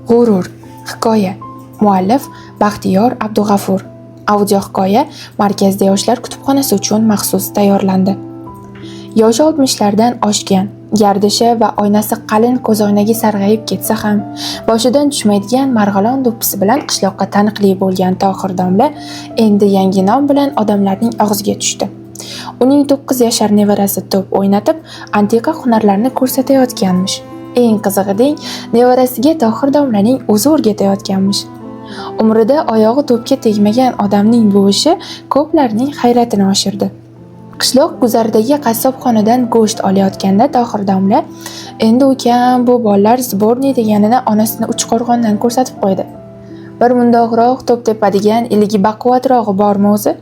G'urur. Hikoya. Muallif Baxtiyor Abdug'afur. Audio hikoya Markazda yoshlar kutubxonasi uchun maxsus tayyorlandi. Yoshi 60lardan oshgan, gardishi va oynasi qalin ko'zoynagi sarg'ayib ketsa ham, boshidan tushmaydigan marg'ilon do'ppisi bilan qishloqqa taniqli bo'lgan Tohir domla endi yangi nom bilan odamlarning og'ziga tushdi. Uning 9 yashar nevarasi to'p o'ynatib, antiqa hunarlarni ko'rsatayotganmish. Eng qizig'i, nevarasiga Tohir domlaning o'zi o'rgatayotganmish. Umrida oyog'i to'pga tegmagan odamning bu ishi ko'plarning hayratini oshirdi. Qishloq guzaridagi qassobxonadan go'sht olayotganda Tohir domla, "Endi ukam bu bolalar sborniy" deganini onasini Uchqo'rg'ondan ko'rsatib qo'ydi. Bir mundoqroq to'p tepadigan ilgi baquvvatrog'i bormi o'zi?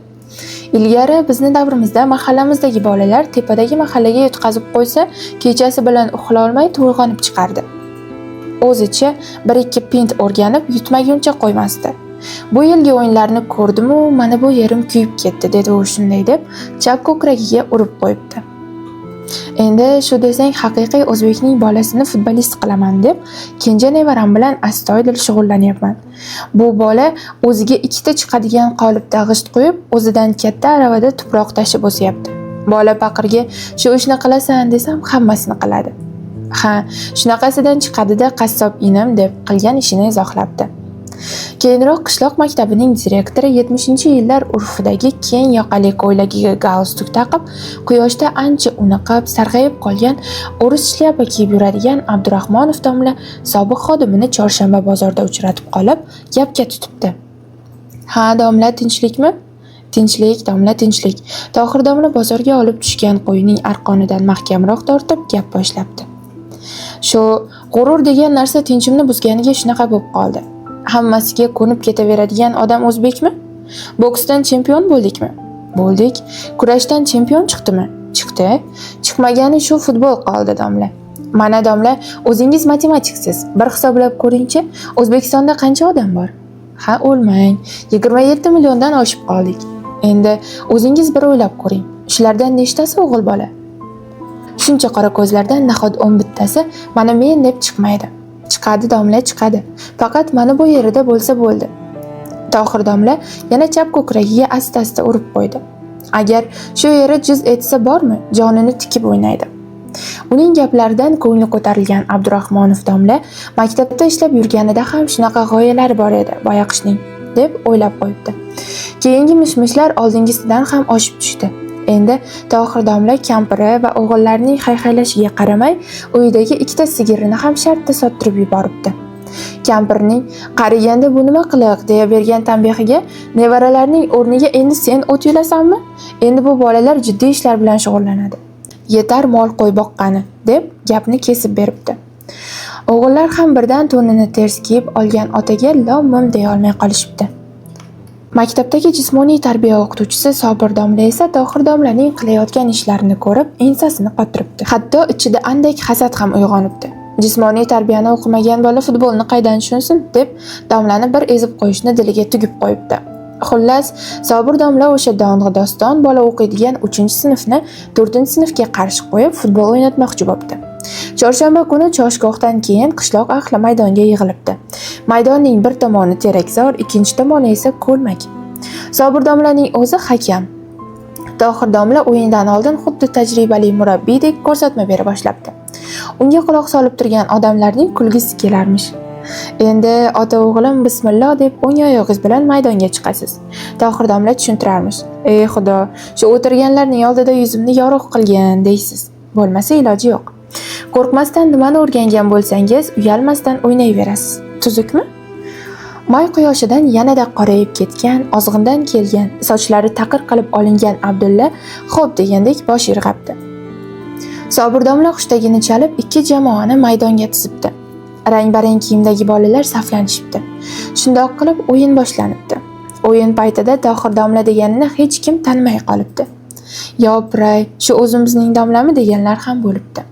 Ilgari bizni davrimizda mahallamizdagi bolalar tepadagi mahallaga yutqazib qo'ysa, kechasi bilan uxla olmay to'yg'onib chiqardi. O'zicha 1-2 pint o'rganib yutmaguncha qo'ymasdi. Bu yilgi o'yinlarni ko'rdim-u, mana bu yerim kuyib ketdi, dedi u shunday deb chap ko'kragiga urib qo'yibdi. Endi shu desang haqiqiy o'zbekning bolasini futbolist qilaman deb kenja nevaram bilan astoydil shug'ullanyapman. Bu bola o'ziga 2 ta chiqadigan qolipda g'isht qo'yib, o'zidan katta aravada tuproq tashib o'syapti. Bola paqirga "Shu ishni qilasan" desam, hammasini qiladi. Ha, shunaqasidan chiqadi-da qassob inim deb qilgan ishini izohlabdi. Keyinroq qishloq maktabining direktori 70-yillar urfidagi keng yoqali ko'ylagiga galstuk taqib, quyoshda ancha uniqib, sarg'ayib qolgan o'ris shlyapa kiyib yuradigan Abdurahmonov domla sobiq xodimini chorshanba bozorda uchratib qolib, gapga tutibdi. "Ha, domla, tinchlikmi?" "Tinchlik, domla, tinchlik." Tohir domla bozorga olib tushgan qo'yning arqonidan mahkamroq tortib gap boshlabdi. "Shu g'urur degan narsa tinchimni buzganiga shunaqa bo'lib qoldi. Hammasiga ko'nib ketaveradigan odam o'zbekmi? Boksdan chempion bo'ldikmi? Bo'ldik. Kurashdan chempion chiqdimi? Chiqdi. Chiqmagani shu futbol qoldi domla. Mana domla, o'zingiz matematiksiz. Bir hisoblab ko'ring-chi, O'zbekistonda qancha odam bor? Ha, o'lmang. 27 milliondan oshib qoldik. Endi o'zingiz bir o'ylab ko'ring. Shulardan nechtasi o'g'il bola? Shuncha qora ko'zlardan nahot 11tasi mana men deb chiqmaydi. Chiqadi domla, chiqadi. Faqat mana bu yerida bo'lsa bo'ldi." Tohir domla yana chap ko'kragiga asta-asta urib qo'ydi. Agar shu yeri jiz etsa bormi, jonini tikib o'ynaydi. Uning gaplaridan ko'ngli ko'tarilgan Abdurahmonov domla maktabda ishlab yurganida ham shunaqa g'oyalari bor edi boyaqishning, deb o'ylab qo'yibdi. Keyingi mishmishlar oldingisidan ham oshib tushdi. Endi Tohir domla kampiri va o'g'illarining hayhaylashiga qaramay, uyidagi 2 ta sigirini ham shartta sottirib yuboribdi. Kampirning "Qariganda bu nima qiliq" deya bergan tanbehiga nevaralarining o'rniga "Endi sen o't yulasanmi? Endi bu bolalar jiddiy ishlar bilan shug'ullanadi. Yetar mol qo'y boqqani" deb gapni kesib beribdi. O'g'illar ham birdan to'nini ters kiyib olgan otaga lom-mim deya olmay qolishibdi. Maktabdagi jismoniy tarbiya o'qituvchisi Sobir domla esa Tohir domlaning qilayotgan ishlarini ko'rib, ensasini qotiribdi. Hatto ichida andak hasad ham uyg'onibdi. Jismoniy tarbiyani o'qimagan bola futbolni qaydan tushunsin deb domlani bir ezib qo'yishni diliga tugib qo'yibdi. Xullas, Sobir domla o'sha dong'i doston bola o'qiydigan 3-sinfni 4-sinfga qarshi qo'yib futbol o'ynatmoqchi bo'libdi. Chorshanba kuni choshgohdan keyin qishloq ahli maydonga yig'ilibdi. Maydonning bir tomoni terakzor, ikkinchi tomoni esa ko'lmak. Sobir domlaning o'zi hakam. Tohir domla o'yindan oldin xuddi tajribali murabbiydek ko'rsatma bera boshlabdi. Unga quloq solib turgan odamlarning kulgisi kelarmish. "Endi ota o'g'lim bismillah deb o'ng oyog'ingiz bilan maydonga chiqasiz." Tohir domla tushuntirarmish. "Ey Xudo, shu o'tirganlarning oldida yuzimni yorug' qilgin" deysiz. Bo'lmasa iloji yo'q. Qo'rqmasdan nimani o'rgangan bo'lsangiz, uyalmasdan o'ynayverasiz. Tuzukmi? May quyoshidan yanada qorayib ketgan, ozg'indan kelgan, sochlari taqir qilib olingan Abdulla xo'p degandek bosh irg'abdi. Sobir domla xushtagini chalib 2 jamoani maydonga tizibdi. Rang-barang kiyimdagi bolalar saflanishibdi. Shundoq qilib o'yin boshlanibdi. O'yin paytida Tohir domla deganini hech kim tanimay qolibdi. "Yo'pray, shu o'zimizning domlami" deganlar ham bo'libdi.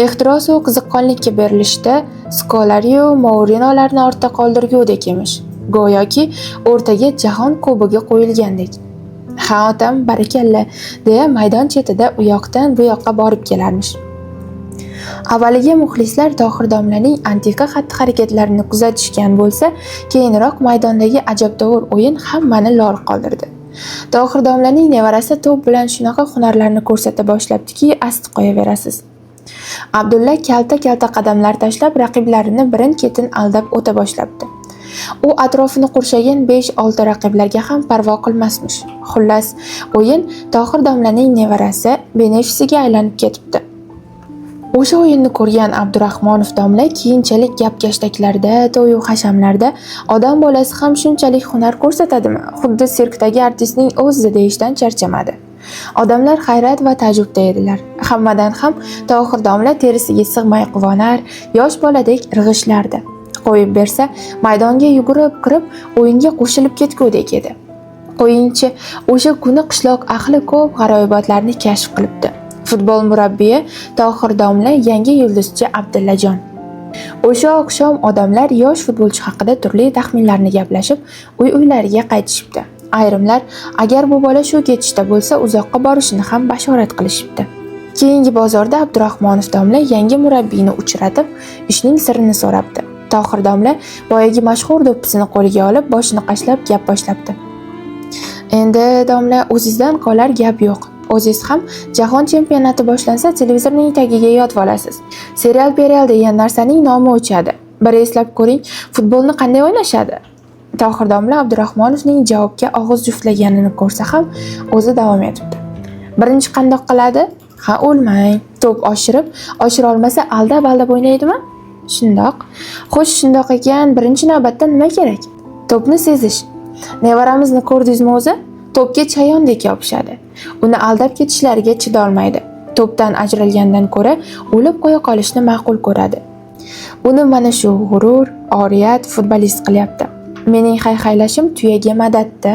Ehtiros va qiziqqonlikka berilishda Skolariu Mourinolarni ortda qoldirgudek emish. Go'yoki o'rtaga jahon kubogi qo'yilgandek. "Ha otam, barakalla" deya maydon chetida u yoqdan bu yoqqa borib kelarmish. Avvaliga muxlislar Tohir domlaning antiqa xatti-harakatlarini kuzatishgan bo'lsa, keyinroq maydondagi ajabtovur o'yin hammani lol qoldirdi. Tohir domlaning nevarasi to'p bilan shunaqa hunarlarni ko'rsata boshlabdiki, asti qo'yaverasiz. Abdulla kalta-kalta qadamlar tashlab, raqiblarini birin-ketin aldab o'ta boshlabdi. U atrofini qurshagan 5-6 raqiblarga ham parvo qilmasmish. Xullas, o'yin Tohir domlaning nevarasi benefisiga aylanib ketibdi. O'sha o'yinni ko'rgan Abdurahmonov domla keyinchalik gap-gashtaklarda, to'yu hashamlarda odam bolasi ham shunchalik hunar ko'rsatadimi? Xuddi sirkdagi artistning o'zi deyishdan charchamadi. Odamlar hayrat va taajjubda edilar. Hammadan ham Tohir domla terisiga sig'may quvonar, yosh boladek irg'ishlardi. Qo'yib bersa, maydonga yugurib kirib, o'yinga qo'shilib ketgudek edi. Qo'yingchi, o'sha kuni qishloq ahli ko'p g'aroyibotlarni kashf qilibdi. Futbol murabbiyi Tohir domla yangi yulduzchi Abdullajon. O'sha oqshom odamlar yosh futbolchi haqida turli taxminlarni gaplashib, uy-uylariga qaytishibdi. Ayrimlar agar bu bola shu ketishda bo'lsa, uzoqqa borishini ham bashorat qilishibdi. Keyingi bozorda Abdurahmonov domla yangi murabbiyni uchratib, ishning sirini so'rabdi. Tohir domla boyagi mashhur do'ppisini qo'liga olib, boshini qashlab gap boshlabdi. Endi domla, o'zingizdan qolar gap yo'q. O'zingiz ham jahon chempionati boshlansa televizorning tagiga yotib olasiz. Serial degan narsaning nomi o'chadi. Bir eslab ko'ring, futbolni qanday o'ynashadi? Tohir domla Abdurahmonovning javobga og'iz juftlaganini ko'rsa ham o'zi davom etibdi. Birinchi qandoq qiladi? Ha, o'lmang. To'p oshira olmasa aldab o'ynaydimi? Shundoq. Xo'sh, shundoq ekan, birinchi navbatda nima kerak? To'pni sezish. Nevaramizni ko'rdingizmi o'zi? To'pga chayondek yopishadi. Uni aldab ketishlariga chidolmaydi. To'pdan ajralgandan ko'ra o'lib qo'ya qolishni ma'qul ko'radi. Uni mana shu g'urur, oriyat futbolist qilyapti. Mening hayhaylashim tuyaga madadda.